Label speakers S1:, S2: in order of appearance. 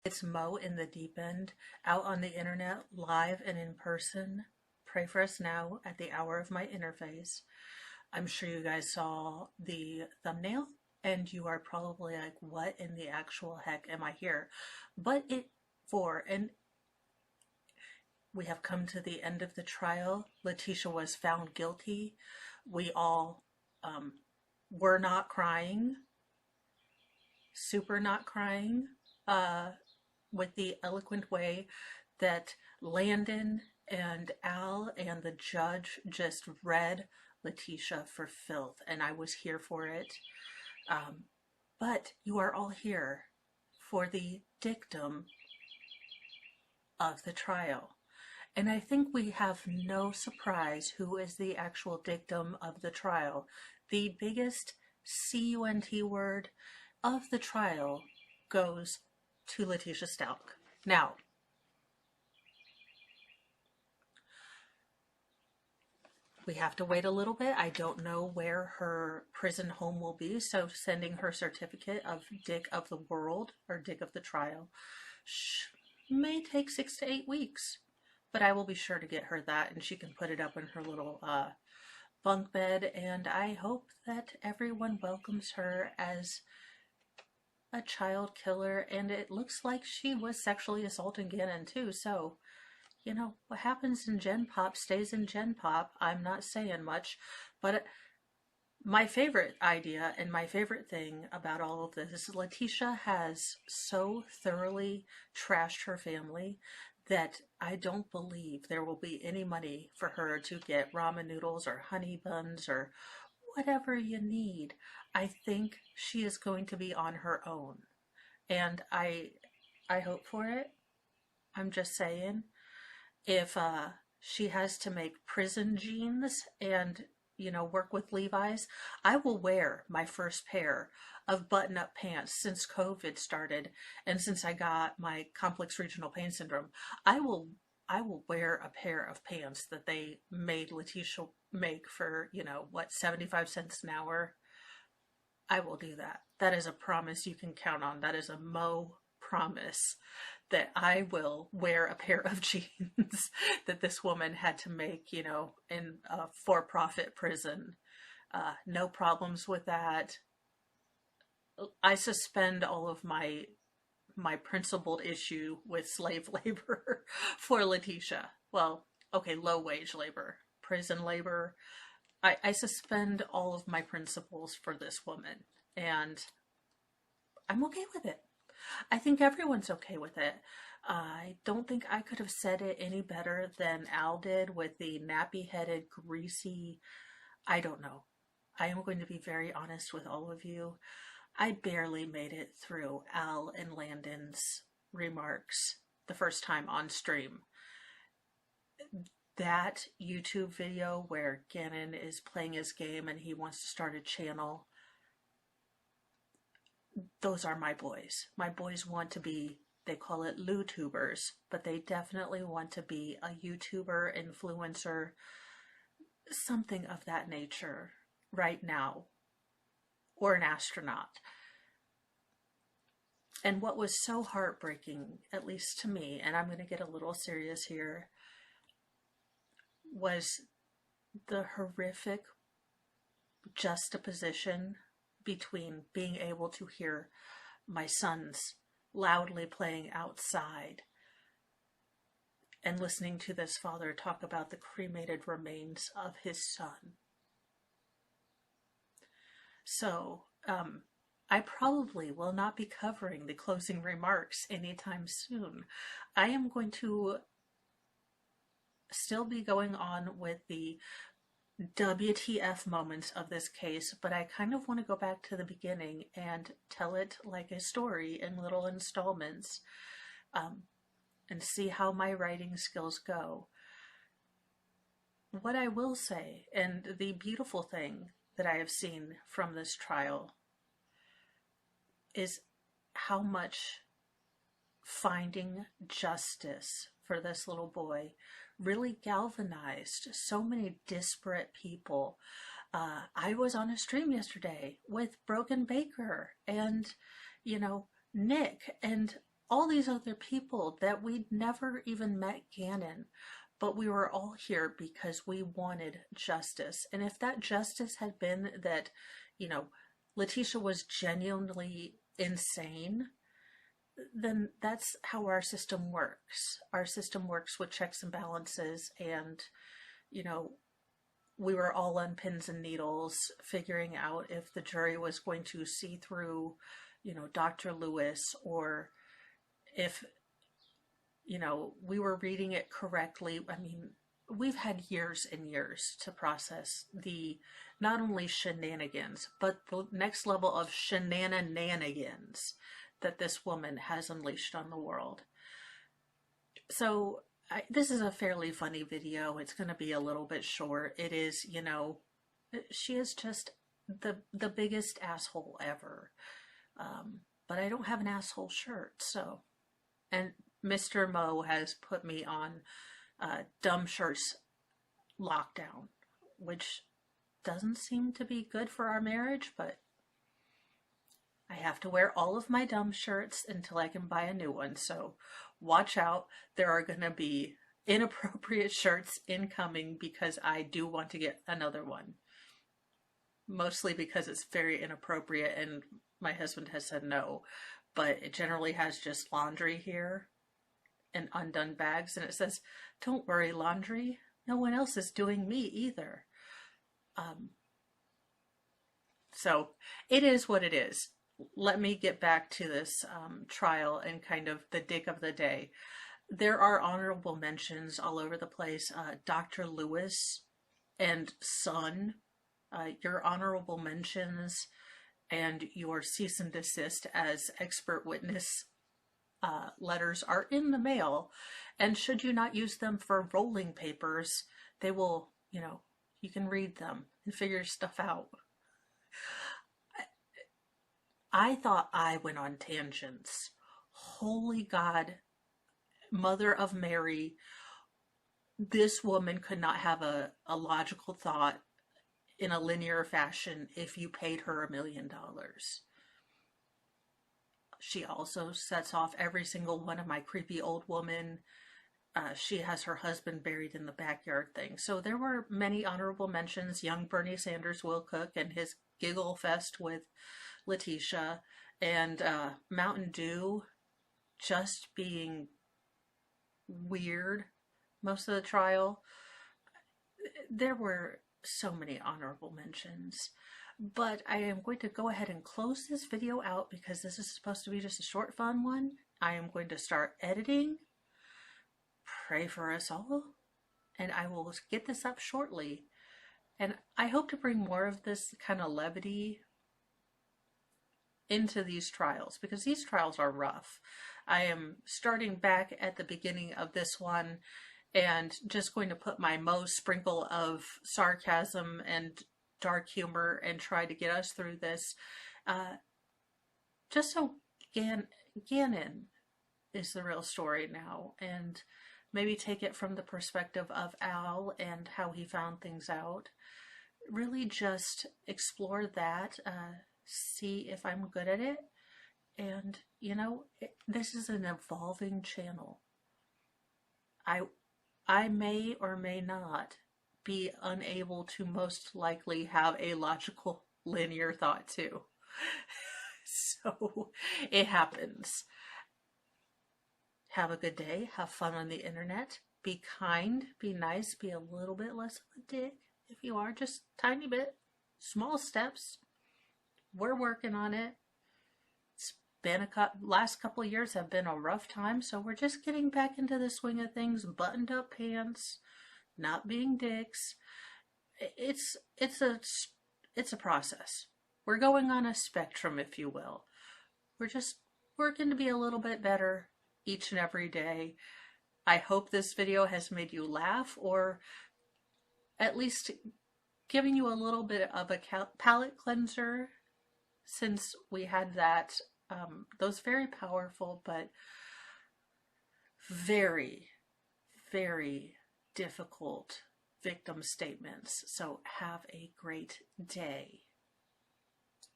S1: It's Mo in the Deep End, out on the internet, live and in person. Pray for us now at the hour of my interface. I'm sure you guys saw the thumbnail and you are probably like, what in the actual heck am I here? But and we have come to the end of the trial. Letitia was found guilty. We all were not crying, super not crying. With the eloquent way that Landon and Al and the judge just read Letitia for filth, and I was here for it. But you are all here for the dictum of the trial. And I think we have no surprise who is the actual dictum of the trial. The biggest CUNT word of the trial goes to Letitia Stalk. Now, we have to wait a little bit. I don't know where her prison home will be, so sending her certificate of Dick of the World, or Dick of the Trial, may take 6 to 8 weeks. But I will be sure to get her that, and she can put it up in her little bunk bed, and I hope that everyone welcomes her as a child killer, and it looks like she was sexually assaulting Gannon too, so, you know, what happens in Gen Pop stays in Gen Pop. I'm not saying much, but my favorite idea and my favorite thing about all of this is Letitia has so thoroughly trashed her family that I don't believe there will be any money for her to get ramen noodles or honey buns or whatever you need. I think she is going to be on her own, and I hope for it. I'm just saying, if she has to make prison jeans and, you know, work with Levi's, I will wear my first pair of button-up pants since COVID started, and since I got my complex regional pain syndrome. I will wear a pair of pants that they made Letitia make for, you know, what, 75 cents an hour. I will do that. That is a promise you can count on. That is a Mo promise that I will wear a pair of jeans that this woman had to make, you know, in a for-profit prison. No problems with that. I suspend all of my principled issue with slave labor for Letitia. Well, okay, low-wage labor, prison labor. I suspend all of my principles for this woman, and I'm okay with it. I think everyone's okay with it. I don't think I could have said it any better than Al did with the nappy-headed, greasy, I don't know. I am going to be very honest with all of you. I barely made it through Al and Landon's remarks the first time on stream. That YouTube video where Gannon is playing his game and he wants to start a channel, those are my boys. My boys want to be, they call it LooTubers, but they definitely want to be a YouTuber, influencer, something of that nature right now, or an astronaut. And what was so heartbreaking, at least to me, and I'm going to get a little serious here, was the horrific juxtaposition between being able to hear my sons loudly playing outside and listening to this father talk about the cremated remains of his son. So, I probably will not be covering the closing remarks anytime soon. I am going to still be going on with the WTF moments of this case, but I kind of want to go back to the beginning and tell it like a story in little installments, and see how my writing skills go. What I will say, and the beautiful thing that I have seen from this trial, is how much finding justice for this little boy really galvanized so many disparate people. I was on a stream yesterday with Broken Baker and, you know, Nick, and all these other people that we'd never even met Gannon, but we were all here because we wanted justice. And if that justice had been that, you know, Letitia was genuinely insane, then that's how our system works. Our system works with checks and balances, and, you know, we were all on pins and needles figuring out if the jury was going to see through, you know, Dr. Lewis, or if, you know, we were reading it correctly. I mean, we've had years and years to process the not only shenanigans, but the next level of shenanigans that this woman has unleashed on the world. So this is a fairly funny video. It's going to be a little bit short. It is, you know, she is just the biggest asshole ever. But I don't have an asshole shirt, so. And Mr. Mo has put me on dumb shirts lockdown, which doesn't seem to be good for our marriage, but I have to wear all of my dumb shirts until I can buy a new one. So watch out. There are going to be inappropriate shirts incoming because I do want to get another one. Mostly because it's very inappropriate and my husband has said no. But it generally has just laundry here and undone bags. And it says, "Don't worry, laundry. No one else is doing me either." So it is what it is. Let me get back to this trial and kind of the dick of the day. There are honorable mentions all over the place. Dr. Lewis and son, your honorable mentions and your cease and desist as expert witness letters are in the mail. And should you not use them for rolling papers, they will, you know, you can read them and figure stuff out. I thought I went on tangents. Holy God, Mother of Mary, this woman could not have a logical thought in a linear fashion if you paid her $1 million. She also sets off every single one of my creepy old woman. She has her husband buried in the backyard thing. So there were many honorable mentions. Young Bernie Sanders will cook and his giggle fest with Letitia, and Mountain Dew just being weird most of the trial. There were so many honorable mentions, but I am going to go ahead and close this video out because this is supposed to be just a short fun one. I am going to start editing. Pray for us all, and I will get this up shortly. And I hope to bring more of this kind of levity into these trials, because these trials are rough. I am starting back at the beginning of this one and just going to put my most sprinkle of sarcasm and dark humor and try to get us through this. Just so Gannon is the real story now, and maybe take it from the perspective of Al and how he found things out. Really just explore that, see if I'm good at it. And, you know, this is an evolving channel. I may or may not be unable to most likely have a logical linear thought too. So it happens. Have a good day. Have fun on the internet. Be kind. Be nice. Be a little bit less of a dick if you are. Just tiny bit. Small steps. We're working on it. It's been last couple of years have been a rough time, so we're just getting back into the swing of things. Buttoned up pants. Not being dicks. It's a process. We're going on a spectrum, if you will. We're just working to be a little bit better each and every day. I hope this video has made you laugh, or at least giving you a little bit of a palate cleanser, since we had those very powerful but very, very difficult victim statements. So have a great day.